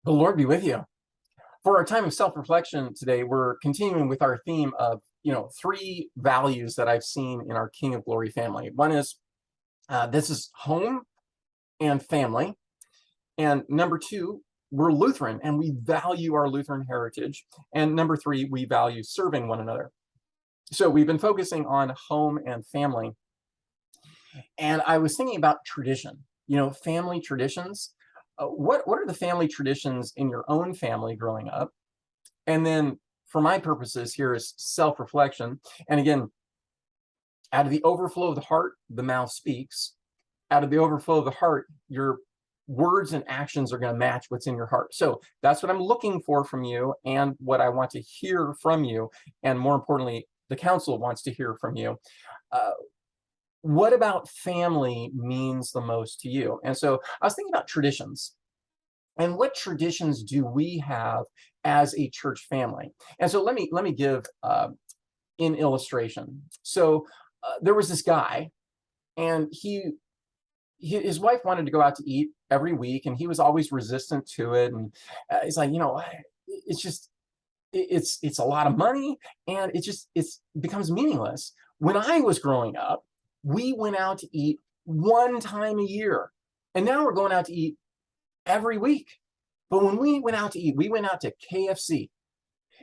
The Lord be with you. For our time of self-reflection today, we're continuing with our theme of, three values that I've seen in our King of Glory family. One is this is home and family. And number two, we're Lutheran and we value our Lutheran heritage. And number three, we value serving one another. So we've been focusing on home and family. And I was thinking about tradition, family traditions. What are the family traditions in your own family growing up? And then for my purposes, here is self-reflection. And again, out of the overflow of the heart, the mouth speaks. Out of the overflow of the heart, your words and actions are going to match what's in your heart. So that's what I'm looking for from you and what I want to hear from you. And more importantly, the council wants to hear from you. What about family means the most to you? And so I was thinking about traditions. And what traditions do we have as a church family? And so let me give an illustration. So there was this guy, and his wife wanted to go out to eat every week, and he was always resistant to it. And he's like, it's a lot of money, and it becomes meaningless. When I was growing up, we went out to eat one time a year, and now we're going out to eat every week. But when we went out to eat, we went out to KFC,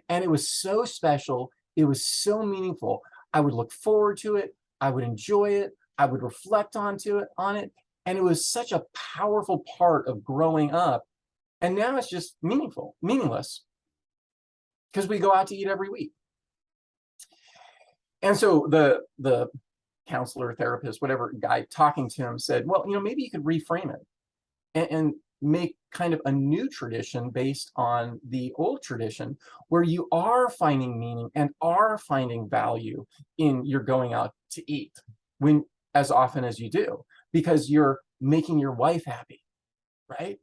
and it was so special. It was so meaningful. I would look forward to it. I would enjoy it. I would reflect on it. And it was such a powerful part of growing up. And now it's just meaningless, because we go out to eat every week. And so the counselor, therapist, whatever guy talking to him said, well, maybe you could reframe it and make kind of a new tradition based on the old tradition, where you are finding meaning and are finding value in your going out to eat as often as you do, because you're making your wife happy, right?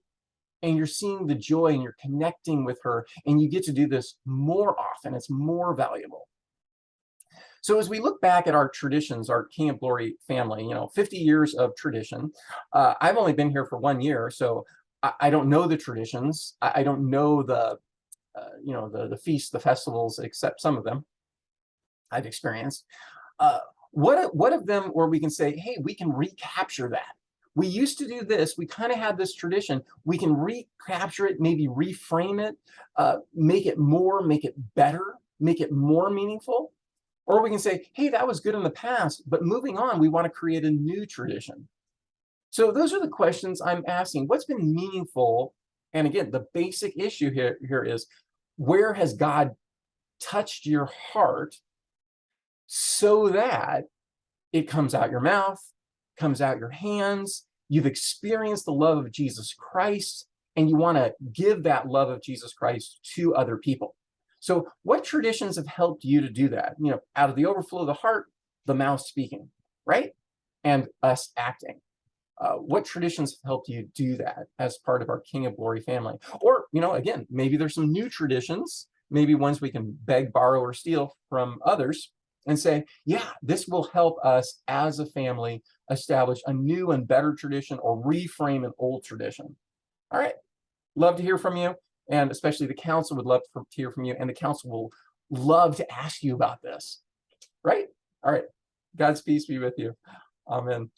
And you're seeing the joy and you're connecting with her, and you get to do this more often. It's more valuable. So as we look back at our traditions, our King of Glory family, 50 years of tradition. I've only been here for 1 year, so I don't know the traditions. I don't know the feasts, the festivals, except some of them I've experienced. What of them where we can say, hey, we can recapture that? We used to do this. We kind of had this tradition. We can recapture it, maybe reframe it, make it better, make it more meaningful. Or we can say, hey, that was good in the past, but moving on, we want to create a new tradition. So those are the questions I'm asking. What's been meaningful? And again, the basic issue here is, where has God touched your heart so that it comes out your mouth, comes out your hands, you've experienced the love of Jesus Christ, and you want to give that love of Jesus Christ to other people. So what traditions have helped you to do that? Out of the overflow of the heart, the mouth speaking, right? And us acting. What traditions have helped you do that as part of our King of Glory family? Or, again, maybe there's some new traditions, maybe ones we can beg, borrow, or steal from others, and say, yeah, this will help us as a family establish a new and better tradition, or reframe an old tradition. All right. Love to hear from you. And especially the council would love to hear from you. And the council will love to ask you about this. Right? All right. God's peace be with you. Amen.